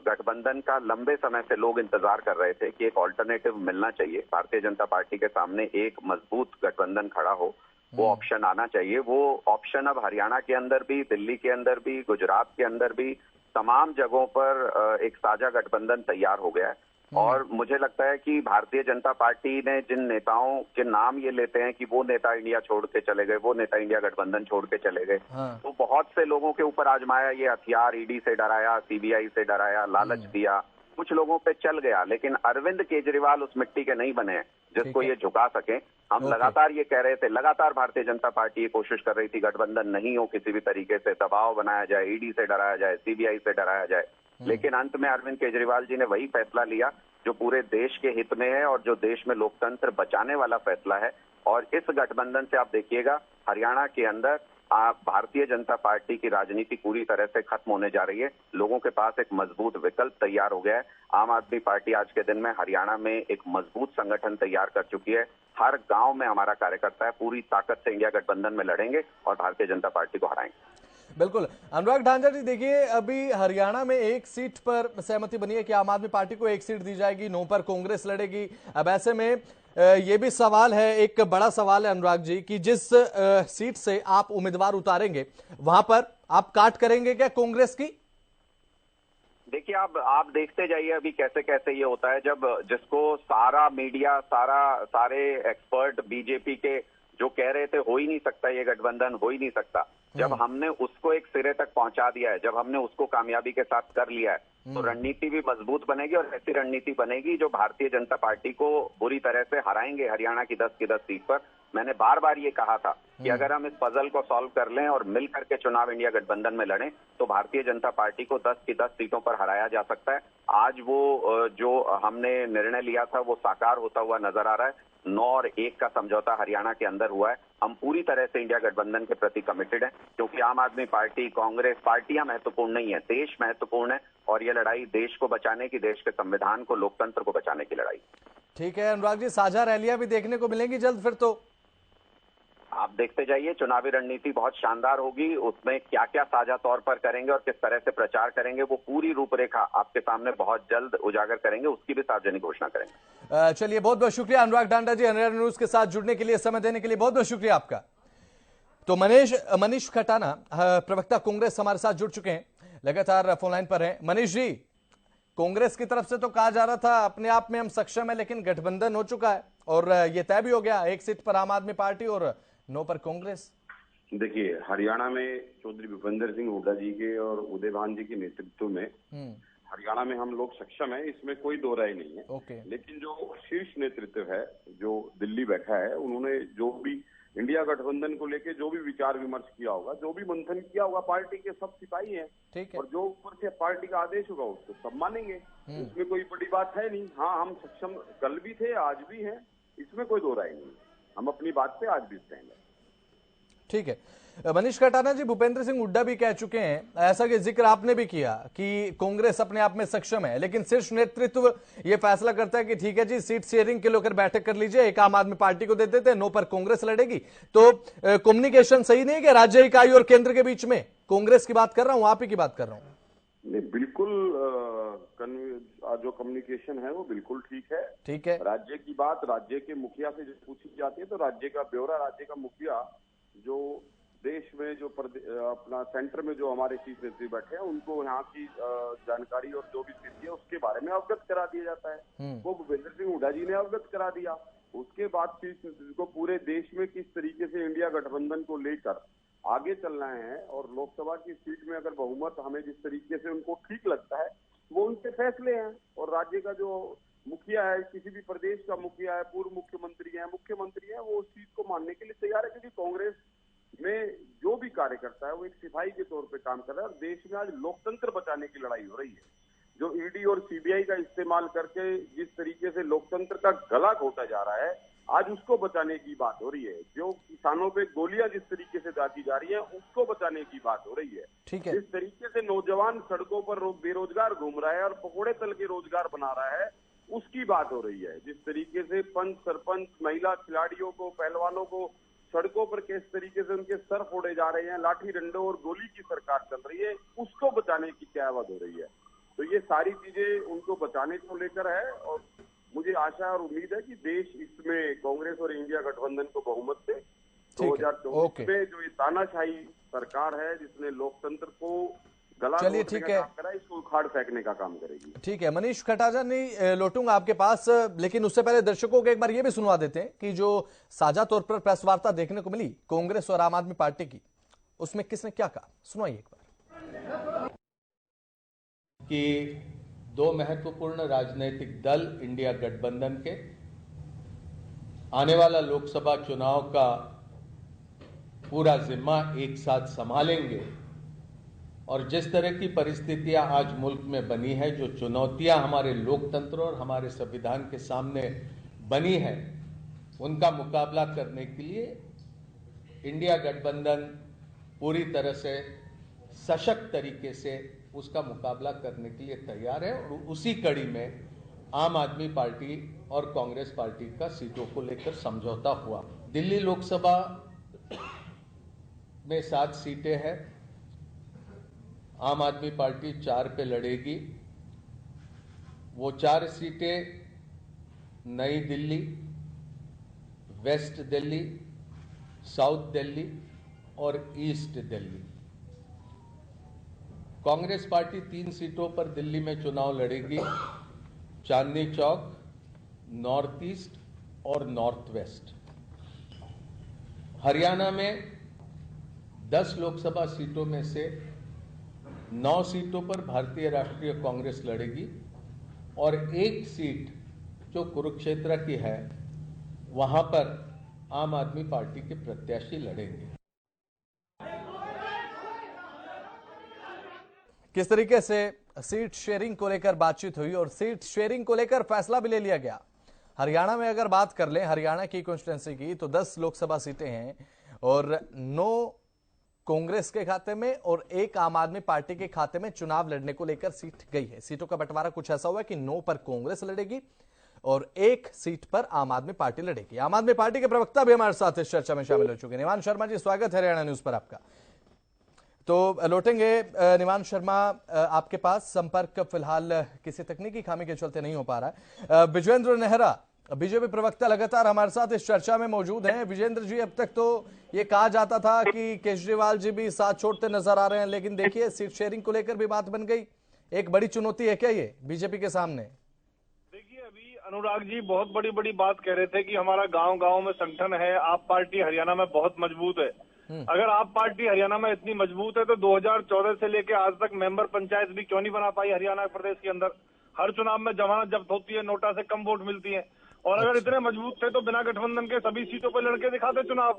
गठबंधन का लंबे समय से लोग इंतजार कर रहे थे कि एक ऑल्टरनेटिव मिलना चाहिए, भारतीय जनता पार्टी के सामने एक मजबूत गठबंधन खड़ा हो, वो ऑप्शन आना चाहिए। वो ऑप्शन अब हरियाणा के अंदर भी, दिल्ली के अंदर भी, गुजरात के अंदर भी, तमाम जगहों पर एक साझा गठबंधन तैयार हो गया है। और मुझे लगता है कि भारतीय जनता पार्टी ने जिन नेताओं के नाम ये लेते हैं कि वो नेता इंडिया छोड़ के चले गए, वो नेता इंडिया गठबंधन छोड़ के चले गए, तो बहुत से लोगों के ऊपर आजमाया ये हथियार, ईडी से डराया, सीबीआई से डराया, लालच दिया, कुछ लोगों पे चल गया, लेकिन अरविंद केजरीवाल उस मिट्टी के नहीं बने जिसको ये झुका सके। हम लगातार ये कह रहे थे, लगातार भारतीय जनता पार्टी ये कोशिश कर रही थी गठबंधन नहीं हो, किसी भी तरीके से दबाव बनाया जाए, ईडी से डराया जाए, सीबीआई से डराया जाए, लेकिन अंत में अरविंद केजरीवाल जी ने वही फैसला लिया जो पूरे देश के हित में है और जो देश में लोकतंत्र बचाने वाला फैसला है। और इस गठबंधन से आप देखिएगा हरियाणा के अंदर भारतीय जनता पार्टी की राजनीति पूरी तरह से खत्म होने जा रही है। लोगों के पास एक मजबूत विकल्प तैयार हो गया है। आम आदमी पार्टी आज के दिन में हरियाणा में एक मजबूत संगठन तैयार कर चुकी है। हर गांव में हमारा कार्यकर्ता है, पूरी ताकत से इंडिया गठबंधन में लड़ेंगे और भारतीय जनता पार्टी को हराएंगे। बिल्कुल। अनुराग ढांडा जी, देखिए अभी हरियाणा में एक सीट पर सहमति बनी है कि आम आदमी पार्टी को एक सीट दी जाएगी, 9 पर कांग्रेस लड़ेगी। अब ऐसे में ये भी सवाल है, एक बड़ा सवाल है अनुराग जी, कि जिस सीट से आप उम्मीदवार उतारेंगे वहां पर आप काट करेंगे क्या कांग्रेस की? देखिए आप देखते जाइए अभी कैसे कैसे ये होता है, जब जिसको सारा मीडिया सारे एक्सपर्ट बीजेपी के जो कह रहे थे हो ही नहीं सकता ये गठबंधन, हो ही नहीं सकता, जब हमने उसको एक सिरे तक पहुंचा दिया है, जब हमने उसको कामयाबी के साथ कर लिया है, तो रणनीति भी मजबूत बनेगी और ऐसी रणनीति बनेगी जो भारतीय जनता पार्टी को बुरी तरह से हराएंगे हरियाणा की 10 की 10 सीट पर। मैंने बार बार ये कहा था कि अगर हम इस पजल को सॉल्व कर लें और मिल करके चुनाव इंडिया गठबंधन में लड़ें तो भारतीय जनता पार्टी को 10 की 10 सीटों पर हराया जा सकता है। आज वो जो हमने निर्णय लिया था वो साकार होता हुआ नजर आ रहा है। 9 और 1 का समझौता हरियाणा के अंदर हुआ है। हम पूरी तरह से इंडिया गठबंधन के प्रति कमिटेड हैं, क्योंकि आम आदमी पार्टी, कांग्रेस, पार्टियां महत्वपूर्ण नहीं है, देश महत्वपूर्ण है और ये लड़ाई देश को बचाने की, देश के संविधान को, लोकतंत्र को बचाने की लड़ाई। ठीक है अनुराग जी, साझा रैलियां भी देखने को मिलेंगी जल्द फिर तो? आप देखते जाइए, चुनावी रणनीति बहुत शानदार होगी। उसमें क्या क्या साझा तौर पर करेंगे और किस तरह से प्रचार करेंगे वो पूरी रूपरेखा आपके सामने बहुत जल्द उजागर करेंगे, उसकी भी सार्वजनिक घोषणा करेंगे। चलिए, बहुत बहुत शुक्रिया अनुराग ढांडा जी, हरियाणा न्यूज के साथ जुड़ने के लिए, समय देने के लिए बहुत बहुत शुक्रिया आपका। तो मनीष खटाना, प्रवक्ता कांग्रेस, हमारे साथ जुड़ चुके हैं, लगातार फोन लाइन पर हैं। मनीष जी, कांग्रेस की तरफ से तो कहा जा रहा था अपने आप में हम सक्षम है, लेकिन गठबंधन हो चुका है और ये तय भी हो गया, 1 सीट पर आम आदमी पार्टी और 9 पर कांग्रेस। देखिए, हरियाणा में चौधरी भूपेंद्र सिंह हुड्डा जी के और उदय भान जी के नेतृत्व में हरियाणा में हम लोग सक्षम है, इसमें कोई दो राय नहीं है। लेकिन जो शीर्ष नेतृत्व है जो दिल्ली बैठा है, उन्होंने जो भी इंडिया गठबंधन को लेके जो भी विचार विमर्श किया होगा, जो भी मंथन किया होगा, पार्टी के सब सिपाही हैं, और जो ऊपर से पार्टी का आदेश होगा उसको सब मानेंगे, इसमें कोई बड़ी बात है नहीं। हाँ, हम सक्षम कल भी थे, आज भी हैं, इसमें कोई दो राय नहीं, हम अपनी बात पे आज भी स्टैंड है। ठीक है मनीष खटाना जी, भूपेंद्र सिंह हुड्डा भी कह चुके हैं, ऐसा कि जिक्र आपने भी किया कि कांग्रेस अपने आप में सक्षम है, लेकिन शीर्ष नेतृत्व ये फैसला करता है कि ठीक है जी, सीट शेयरिंग के लेकर बैठक कर लीजिए, एक आम आदमी पार्टी को दे देते हैं, 9 पर कांग्रेस लड़ेगी। तो कम्युनिकेशन सही नहीं है कि राज्य इकाई और केंद्र के बीच में? कांग्रेस की बात कर रहा हूं, आप ही की बात कर रहा हूं। नहीं, बिल्कुल जो कम्युनिकेशन है वो बिल्कुल ठीक है। राज्य की बात राज्य के मुखिया से पूछी जाती है, तो राज्य का ब्यौरा, राज्य का मुखिया जो देश में जो अपना सेंटर में जो हमारे चीफ मिनिस्टर बैठे हैं, उनको यहाँ की जानकारी और जो भी स्थिति है उसके बारे में अवगत करा दिया जाता है। वो भूपेंद्र सिंह हुड्डा जी ने अवगत करा दिया। उसके बाद चीफ मिनिस्टर को पूरे देश में किस तरीके से इंडिया गठबंधन को लेकर आगे चलना है और लोकसभा की सीट में अगर बहुमत हमें जिस तरीके से उनको ठीक लगता है वो उनके फैसले हैं। और राज्य का जो मुखिया है, किसी भी प्रदेश का मुखिया है, पूर्व मुख्यमंत्री है, वो उस चीज को मानने के लिए तैयार है, क्योंकि कांग्रेस में जो भी कार्यकर्ता है वो एक सिपाही के तौर पे काम कर रहा है। और देश में आज लोकतंत्र बचाने की लड़ाई हो रही है। जो ईडी और सीबीआई का इस्तेमाल करके जिस तरीके से लोकतंत्र का गला घोटा जा रहा है, आज उसको बचाने की बात हो रही है। जो किसानों पे गोलियां जिस तरीके से दागी जा रही है, उसको बचाने की बात हो रही है। ठीक है। जिस तरीके से नौजवान सड़कों पर बेरोजगार घूम रहा है और पकौड़े तल के रोजगार बना रहा है, उसकी बात हो रही है। जिस तरीके से पंच, सरपंच, महिला खिलाड़ियों को, पहलवानों को सड़कों पर किस तरीके से उनके सर फोड़े जा रहे हैं, लाठी डंडों और गोली की सरकार चल रही है, उसको बचाने की क्या आवाज हो रही है। तो ये सारी चीजें उनको बचाने को लेकर है। और मुझे आशा और उम्मीद है कि देश इसमें कांग्रेस और इंडिया गठबंधन को बहुमत से 2024 में जो ये तानाशाही सरकार है, जिसने लोकतंत्र को गला चलिए, घोटने ठीक का है। काम करा, इसको उखाड़ फेंकने का काम करेगी। ठीक है मनीष खटाजा, नहीं लौटूंगा आपके पास, लेकिन उससे पहले दर्शकों को एक बार ये भी सुनवा देते हैं कि जो साझा तौर पर प्रेस वार्ता देखने को मिली कांग्रेस और आम आदमी पार्टी की, उसमें किसने क्या कहा, सुनवाइए एक बार। कि दो महत्वपूर्ण राजनीतिक दल इंडिया गठबंधन के आने वाला लोकसभा चुनाव का पूरा जिम्मा एक साथ संभालेंगे, और जिस तरह की परिस्थितियां आज मुल्क में बनी है, जो चुनौतियां हमारे लोकतंत्र और हमारे संविधान के सामने बनी है, उनका मुकाबला करने के लिए इंडिया गठबंधन पूरी तरह से सशक्त तरीके से उसका मुकाबला करने के लिए तैयार है। और उसी कड़ी में आम आदमी पार्टी और कांग्रेस पार्टी का सीटों को लेकर समझौता हुआ। दिल्ली लोकसभा में 7 सीटें हैं, आम आदमी पार्टी 4 पे लड़ेगी। वो 4 सीटें नई दिल्ली, वेस्ट दिल्ली, साउथ दिल्ली और ईस्ट दिल्ली। कांग्रेस पार्टी 3 सीटों पर दिल्ली में चुनाव लड़ेगी, चांदनी चौक, नॉर्थ ईस्ट और नॉर्थ वेस्ट। हरियाणा में 10 लोकसभा सीटों में से 9 सीटों पर भारतीय राष्ट्रीय कांग्रेस लड़ेगी और 1 सीट जो कुरुक्षेत्र की है वहां पर आम आदमी पार्टी के प्रत्याशी लड़ेंगे। किस तरीके से सीट शेयरिंग को लेकर बातचीत हुई और सीट शेयरिंग को लेकर फैसला भी ले लिया गया। हरियाणा में अगर बात कर लें, हरियाणा की कॉन्स्टिट्यूंसी की, तो 10 लोकसभा सीटें हैं और 9 कांग्रेस के खाते में और 1 आम आदमी पार्टी के खाते में चुनाव लड़ने को लेकर सीट गई है। सीटों का बंटवारा कुछ ऐसा हुआ कि 9 पर कांग्रेस लड़ेगी और 1 सीट पर आम आदमी पार्टी लड़ेगी। आम आदमी पार्टी के प्रवक्ता भी हमारे साथ इस चर्चा में शामिल हो चुके हैं। निमान शर्मा जी, स्वागत है हरियाणा न्यूज पर आपका। तो लौटेंगे निमान शर्मा आपके पास, संपर्क फिलहाल किसी तकनीकी खामी के चलते नहीं हो पा रहा है। विजेंद्र नेहरा बीजेपी प्रवक्ता लगातार हमारे साथ इस चर्चा में मौजूद हैं। विजेंद्र जी, अब तक तो ये कहा जाता था कि केजरीवाल जी भी साथ छोड़ते नजर आ रहे हैं, लेकिन देखिए सीट शेयरिंग को लेकर भी बात बन गई। एक बड़ी चुनौती है क्या ये बीजेपी के सामने? देखिए, अभी अनुराग जी बहुत बड़ी बड़ी बात कह रहे थे कि हमारा गांव गांव में संगठन है, आप पार्टी हरियाणा में बहुत मजबूत है। अगर आप पार्टी हरियाणा में इतनी मजबूत है तो 2014 से लेकर आज तक मेंबर पंचायत भी क्यों नहीं बना पाई हरियाणा प्रदेश के अंदर? हर चुनाव में जमानत जब्त होती है, नोटा से कम वोट मिलती है। और अगर इतने मजबूत थे तो बिना गठबंधन के सभी सीटों पर लड़के दिखाते चुनाव।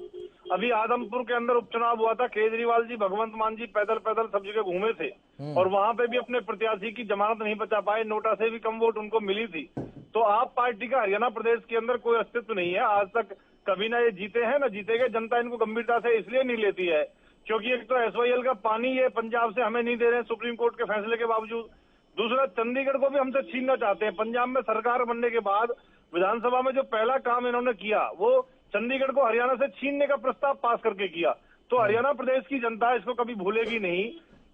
अभी आदमपुर के अंदर उपचुनाव हुआ था, केजरीवाल जी, भगवंत मान जी पैदल पैदल सब जगह घूमे थे और वहां पे भी अपने प्रत्याशी की जमानत नहीं बचा पाए, नोटा से भी कम वोट उनको मिली थी। तो आप पार्टी का हरियाणा प्रदेश के अंदर कोई अस्तित्व नहीं है आज तक। कभी ना ये जीते हैं ना जीतेंगे। जनता इनको गंभीरता से इसलिए नहीं लेती है क्योंकि एक तो SYL का पानी ये पंजाब से हमें नहीं दे रहे हैं सुप्रीम कोर्ट के फैसले के बावजूद। दूसरा, चंडीगढ़ को भी हमसे छीनना चाहते हैं। पंजाब में सरकार बनने के बाद विधानसभा में जो पहला काम इन्होंने किया वो चंडीगढ़ को हरियाणा से छीनने का प्रस्ताव पास करके किया। तो हरियाणा प्रदेश की जनता इसको कभी भूलेगी नहीं।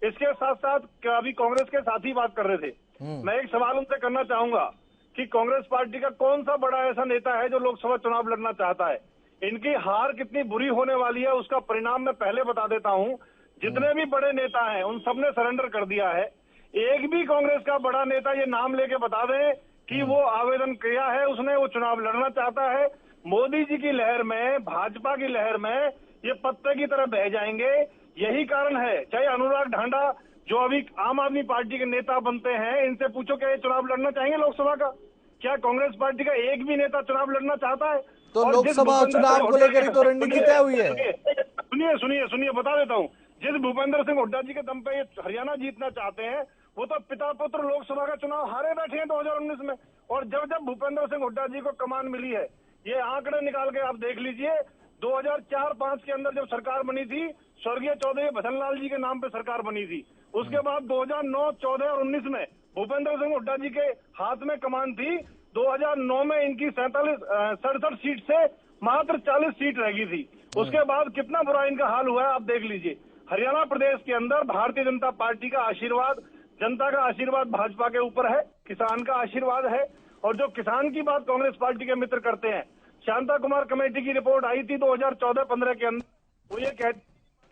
इसके साथ साथ अभी कांग्रेस के साथ ही बात कर रहे थे, मैं एक सवाल उनसे करना चाहूंगा कि कांग्रेस पार्टी का कौन सा बड़ा ऐसा नेता है जो लोकसभा चुनाव लड़ना चाहता है? इनकी हार कितनी बुरी होने वाली है उसका परिणाम मैं पहले बता देता हूं। जितने भी बड़े नेता हैं उन सबने सरेंडर कर दिया है। एक भी कांग्रेस का बड़ा नेता ये नाम लेके बता दे कि वो आवेदन किया है उसने, वो चुनाव लड़ना चाहता है। मोदी जी की लहर में, भाजपा की लहर में ये पत्ते की तरह बह जाएंगे। यही कारण है, चाहे अनुराग ढांडा जो अभी आम आदमी पार्टी के नेता बनते हैं, इनसे पूछो क्या ये चुनाव लड़ना चाहेंगे लोकसभा का? क्या कांग्रेस पार्टी का एक भी नेता चुनाव लड़ना चाहता है? तो लोकसभा चुनाव को लेकर तो रणनीति तय हुई है। सुनिए बता देता हूँ। जिस भूपेंद्र सिंह हुड्डा जी के दम पे ये हरियाणा जीतना चाहते हैं वो तो पिता पुत्र लोकसभा का चुनाव हारे बैठे हैं 2019 में। और जब जब भूपेंद्र सिंह हुड्डा जी को कमान मिली है, ये आंकड़े निकाल के आप देख लीजिए, 2004-5 के अंदर जब सरकार बनी थी, स्वर्गीय चौधरी भजनलाल जी के नाम पे सरकार बनी थी। उसके बाद 2009, 14 और 19 में भूपेंद्र सिंह हुड्डा जी के हाथ में कमान थी। 2009 में इनकी 67 सीट से मात्र 40 सीट रह गई थी। उसके बाद कितना बुरा इनका हाल हुआ है आप देख लीजिए। हरियाणा प्रदेश के अंदर भारतीय जनता पार्टी का आशीर्वाद, जनता का आशीर्वाद भाजपा के ऊपर है, किसान का आशीर्वाद है। और जो किसान की बात कांग्रेस पार्टी के मित्र करते हैं, शांता कुमार कमेटी की रिपोर्ट आई थी 2014-15 के अंदर, वो ये कहती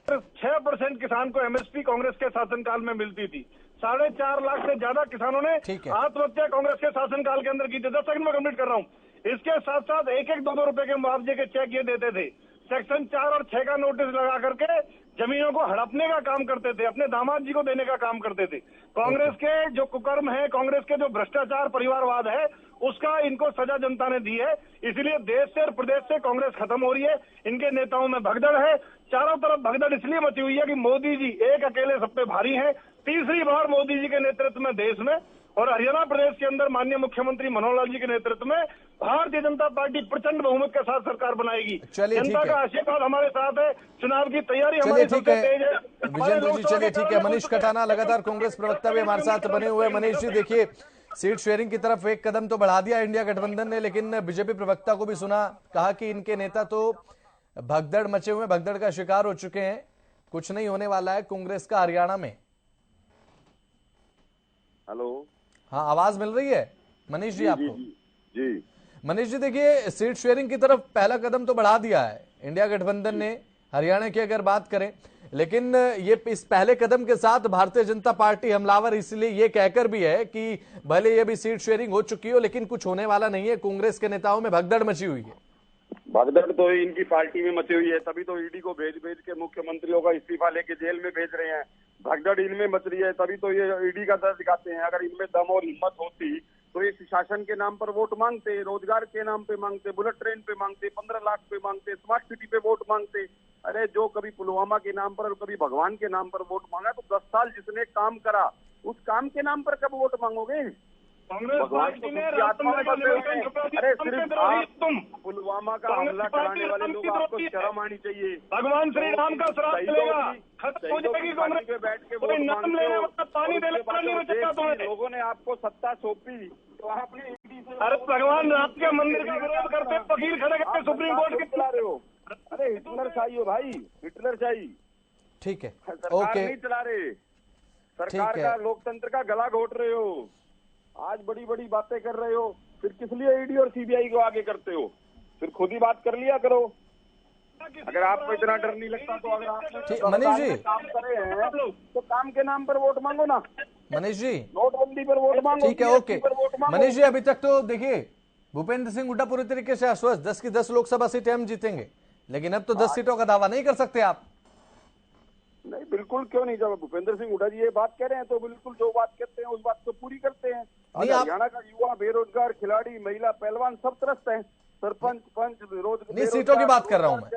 6% किसान को एमएसपी कांग्रेस के शासनकाल में मिलती थी। 4.5 लाख से ज्यादा किसानों ने आत्महत्या कांग्रेस के शासनकाल के अंदर की थी। 10 सेकंड में कंप्लीट कर रहा हूँ। इसके साथ साथ 1-2 रुपए के मुआवजे के चेक ये देते थे। सेक्शन 4 और 6 का नोटिस लगा करके जमीनों को हड़पने का काम करते थे, अपने दामाद जी को देने का काम करते थे। कांग्रेस के जो कुकर्म है, कांग्रेस के जो भ्रष्टाचार परिवारवाद है, उसका इनको सजा जनता ने दी है। इसलिए देश से और प्रदेश से कांग्रेस खत्म हो रही है। इनके नेताओं में भगदड़ है, चारों तरफ भगदड़ इसलिए मची हुई है कि मोदी जी एक अकेले सब पे भारी हैं। तीसरी बार मोदी जी के नेतृत्व में देश में और हरियाणा प्रदेश के अंदर माननीय मुख्यमंत्री मनोहर लाल जी के नेतृत्व में भारतीय जनता पार्टी प्रचंड बहुमत के साथ सरकार बनाएगी। जनता का आशीर्वाद हमारे साथ है। चुनाव की तैयारी हमारी सबसे तेज है। विजेंद्र जी, चलिए ठीक है। मनीष कटाना लगातार कांग्रेस प्रवक्ता भी हमारे साथ बने हुए हैं। मनीष जी, देखिए, सीट शेयरिंग की तरफ एक कदम तो बढ़ा दिया इंडिया गठबंधन ने, लेकिन बीजेपी प्रवक्ता को भी सुना, कहा कि इनके नेता तो भगदड़ मचे हुए, भगदड़ का शिकार हो चुके हैं, कुछ नहीं होने वाला है कांग्रेस का हरियाणा में। हेलो, हाँ, आवाज मिल रही है मनीष जी आपको? जी मनीष जी, देखिए, सीट शेयरिंग की तरफ पहला कदम तो बढ़ा दिया है इंडिया गठबंधन ने हरियाणा की अगर बात करें, लेकिन ये इस पहले कदम के साथ भारतीय जनता पार्टी हमलावर इसलिए ये कहकर भी है कि भले ये भी सीट शेयरिंग हो चुकी हो लेकिन कुछ होने वाला नहीं है, कांग्रेस के नेताओं में भगदड़ मची हुई है। भगदड़ तो इनकी पार्टी में मची हुई है, तभी तो ईडी को भेज भेज के मुख्यमंत्रियों का इस्तीफा लेके जेल में भेज रहे हैं। भगदड़ इनमें मच रही है, तभी तो ये ईडी का दर्द दिखाते हैं। अगर इनमें दम और हिम्मत होती तो ये शासन के नाम पर वोट मांगते, रोजगार के नाम पे मांगते, बुलेट ट्रेन पे मांगते, 15 लाख पे मांगते, स्मार्ट सिटी पे वोट मांगते। अरे जो कभी पुलवामा के नाम पर और कभी भगवान के नाम पर वोट मांगा, तो 10 साल जिसने काम करा उस काम के नाम पर कब वोट मांगोगे? भगवान को आत्मा में बसे हुए हैं। अरे सिर्फ आप पुलवामा का हमला कराने वाले लोग, आपको शर्म आनी चाहिए। भगवान श्री राम का श्राप मिलेगा, खत्म हो जाएगी कांग्रेस पे बैठ के वोट मांगते। लोगों ने आपको सत्ता सौंपी तो आपने ईडी से, अरे भगवान राम के मंदिर का विरोध करते वकील खड़े करके सुप्रीम कोर्ट के चला रहे हो। अरे हिटलर शाही हो भाई, हिटलर शाही। ठीक है, सरकार नहीं चला रहे, सरकार का लोकतंत्र का गला घोट रहे हो। आज बड़ी बड़ी बातें कर रहे हो, फिर किस लिए ईडी और सीबीआई को आगे करते हो? फिर खुद ही बात कर लिया करो। अगर आपको इतना डर नहीं लगता तो अगर आप मनीष जी काम करे हैं तो काम के नाम पर वोट मांगो ना। मनीष जी, नोटबंदी पर वोट मांगो। ठीक है, ओके मनीष जी, अभी तक तो देखिए भूपेंद्र सिंह हुड्डा पूरी तरीके से आश्वस्त 10 की 10 लोकसभा सीटें हम जीतेंगे, लेकिन अब तो 10 सीटों का दावा नहीं कर सकते आप। नहीं, बिल्कुल क्यों नहीं। जब भूपेंद्र सिंह हुड्डा जी ये बात कह रहे हैं तो बिल्कुल जो बात कहते हैं उस बात को पूरी करते हैं। हरियाणा का युवा, बेरोजगार, खिलाड़ी, महिला, पहलवान सब त्रस्त है। सरपंच, पंच, नहीं, सीटों की बात कर रहा हूं मैं।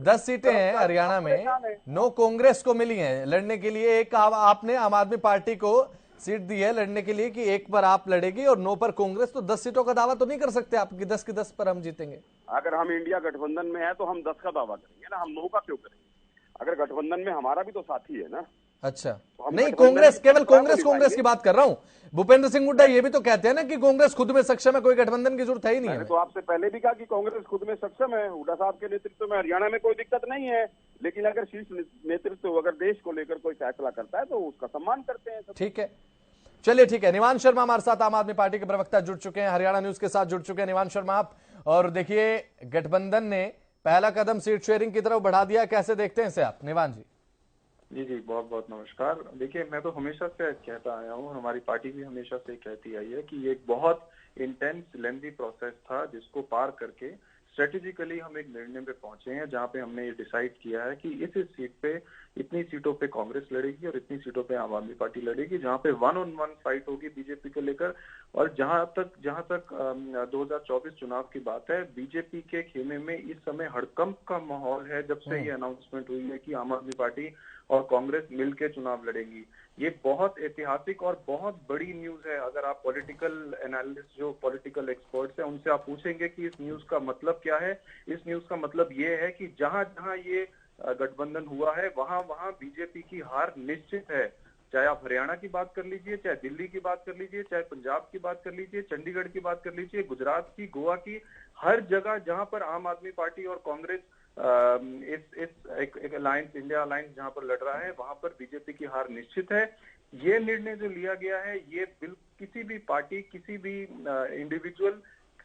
10 सीटें हैं हरियाणा में, 9 कांग्रेस को मिली हैं लड़ने के लिए। एक आपने आम आदमी पार्टी को सीट दी है लड़ने के लिए कि एक पर आप लड़ेगी और 9 पर कांग्रेस, तो 10 सीटों का दावा तो नहीं कर सकते आप कि 10 की 10 पर हम जीतेंगे। अगर हम इंडिया गठबंधन में है तो हम 10 का दावा करेंगे ना, हम 9 का क्यों करेंगे? अगर गठबंधन में हमारा भी तो साथी है ना। अच्छा, तो नहीं, कांग्रेस, केवल कांग्रेस की बात कर रहा हूं। भूपेंद्र सिंह हुड्डा ये भी तो कहते हैं ना कि कांग्रेस खुद में सक्षम है, कोई गठबंधन की जरूरत है ही नहीं है। मैंने तो आपसे पहले भी कहा कि कांग्रेस खुद में सक्षम है। हुड्डा साहब के नेतृत्व में हरियाणा में कोई दिक्कत नहीं है, लेकिन अगर शीर्ष नेतृत्व अगर देश को लेकर कोई फैसला करता है तो उसका सम्मान करते हैं। ठीक है, चलिए ठीक है। निवान शर्मा हमारे साथ आम आदमी पार्टी के प्रवक्ता जुड़ चुके हैं, हरियाणा न्यूज के साथ जुड़ चुके हैं। निवान शर्मा आप, और देखिए गठबंधन ने पहला कदम सीट शेयरिंग की तरफ बढ़ा दिया, कैसे देखते हैं इसे आप? निवान जी। जी, बहुत बहुत नमस्कार। देखिए, मैं तो हमेशा से कहता आया हूँ, हमारी पार्टी भी हमेशा से कहती आई है कि ये एक बहुत इंटेंस लेंथी प्रोसेस था जिसको पार करके स्ट्रेटेजिकली हम एक निर्णय पे पहुंचे हैं जहां पे हमने ये डिसाइड किया है कि इस सीट पे, इतनी सीटों पे कांग्रेस लड़ेगी और इतनी सीटों पे आम आदमी पार्टी लड़ेगी, जहां पे 1-on-1 फाइट होगी बीजेपी को लेकर। और जहां तक 2024 चुनाव की बात है, बीजेपी के खेमे में इस समय हड़कंप का माहौल है जब से ये अनाउंसमेंट हुई है कि आम आदमी पार्टी और कांग्रेस मिलकर चुनाव लड़ेंगी। ये बहुत ऐतिहासिक और बहुत बड़ी न्यूज है। अगर आप पॉलिटिकल एनालिस्ट, जो पॉलिटिकल एक्सपर्ट्स हैं, उनसे आप पूछेंगे कि इस न्यूज का मतलब क्या है, इस न्यूज का मतलब ये है कि जहां जहां ये गठबंधन हुआ है वहां वहां बीजेपी की हार निश्चित है। चाहे आप हरियाणा की बात कर लीजिए, चाहे दिल्ली की बात कर लीजिए, चाहे पंजाब की बात कर लीजिए, चंडीगढ़ की बात कर लीजिए, गुजरात की, गोवा की, हर जगह जहां पर आम आदमी पार्टी और कांग्रेस एक अलायंस, इंडिया अलायंस जहां पर लड़ रहा है, वहां पर बीजेपी की हार निश्चित है। ये निर्णय जो लिया गया है, ये किसी भी पार्टी, किसी भी इंडिविजुअल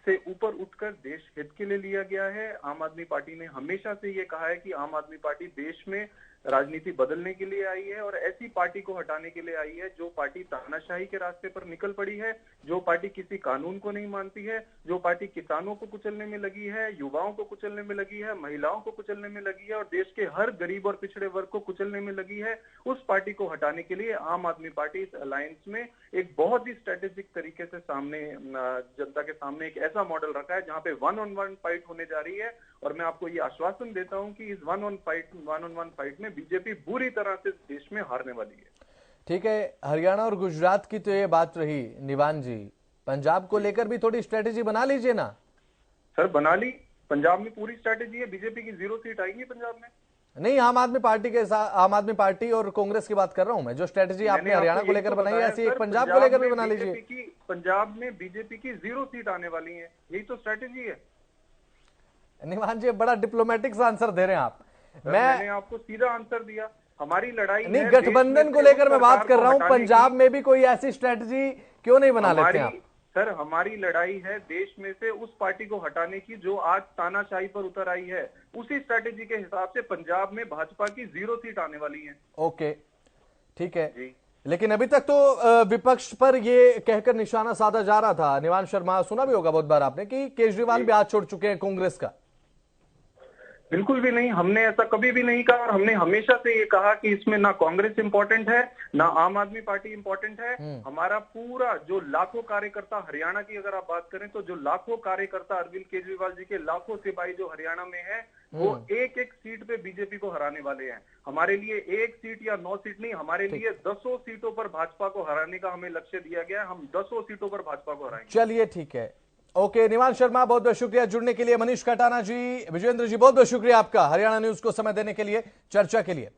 से ऊपर उठकर देश हित के लिए लिया गया है। आम आदमी पार्टी ने हमेशा से ये कहा है कि आम आदमी पार्टी देश में राजनीति बदलने के लिए आई है और ऐसी पार्टी को हटाने के लिए आई है जो पार्टी तानाशाही के रास्ते पर निकल पड़ी है, जो पार्टी किसी कानून को नहीं मानती है, जो पार्टी किसानों को कुचलने में लगी है, युवाओं को कुचलने में लगी है, महिलाओं को कुचलने में लगी है और देश के हर गरीब और पिछड़े वर्ग को कुचलने में लगी है। उस पार्टी को हटाने के लिए आम आदमी पार्टी इस अलायंस में एक बहुत ही स्ट्रेटेजिक तरीके से सामने जनता के सामने एक ऐसा मॉडल रखा है जहां पे 1-on-1 फाइट होने जा रही है। और मैं आपको ये आश्वासन देता हूं कि इस 1-on-1 फाइट में बीजेपी बुरी तरह से देश में हारने वाली है। ठीक है, हरियाणा और गुजरात की तो ये बात रही। निवान जी, पंजाब को लेकर भी थोड़ी स्ट्रेटेजी बना लीजिए ना। सर बना ली, पंजाब में पूरी स्ट्रेटेजी है, बीजेपी की 0 सीट आएगी पंजाब में। नहीं, आम आदमी पार्टी के साथ, आम आदमी पार्टी और कांग्रेस की बात कर रहा हूं मैं। जो स्ट्रेटेजी आपने हरियाणा को लेकर बनाई है, ऐसी एक पंजाब को लेकर भी बना लीजिए। पंजाब में बीजेपी की 0 सीट आने वाली है, यही तो स्ट्रेटेजी है। निवान जी, बड़ा डिप्लोमेटिक सा आंसर दे रहे हैं आप। मैंने आपको सीधा आंसर दिया। हमारी लड़ाई नहीं, गठबंधन को लेकर मैं बात कर रहा हूं। पंजाब में भी कोई ऐसी स्ट्रेटेजी क्यों नहीं बना लेते आप? सर हमारी लड़ाई है देश में से उस पार्टी को हटाने की जो आज तानाशाही पर उतर आई है। उसी स्ट्रेटेजी के हिसाब से पंजाब में भाजपा की 0 सीट आने वाली है। ओके, ठीक है जी। लेकिन अभी तक तो विपक्ष पर ये कहकर निशाना साधा जा रहा था, निवान शर्मा, सुना भी होगा बहुत बार आपने, कि केजरीवाल भी हाथ छोड़ चुके हैं कांग्रेस का। बिल्कुल भी नहीं, हमने ऐसा कभी भी नहीं कहा और हमने हमेशा से ये कहा कि इसमें ना कांग्रेस इंपॉर्टेंट है ना आम आदमी पार्टी इंपॉर्टेंट है। हमारा पूरा जो लाखों कार्यकर्ता, हरियाणा की अगर आप बात करें तो जो लाखों कार्यकर्ता अरविंद केजरीवाल जी के लाखों सिपाही जो हरियाणा में है, वो एक एक सीट पे बीजेपी को हराने वाले हैं। हमारे लिए 1 सीट या 9 सीट नहीं, हमारे लिए 10 सीटों पर भाजपा को हराने का हमें लक्ष्य दिया गया है। हम 10 सीटों पर भाजपा को हराएंगे। चलिए ठीक है, ओके। निवान शर्मा, बहुत बहुत शुक्रिया जुड़ने के लिए। मनीष कटाना जी, विजेंद्र जी, बहुत बहुत शुक्रिया आपका हरियाणा न्यूज को समय देने के लिए, चर्चा के लिए।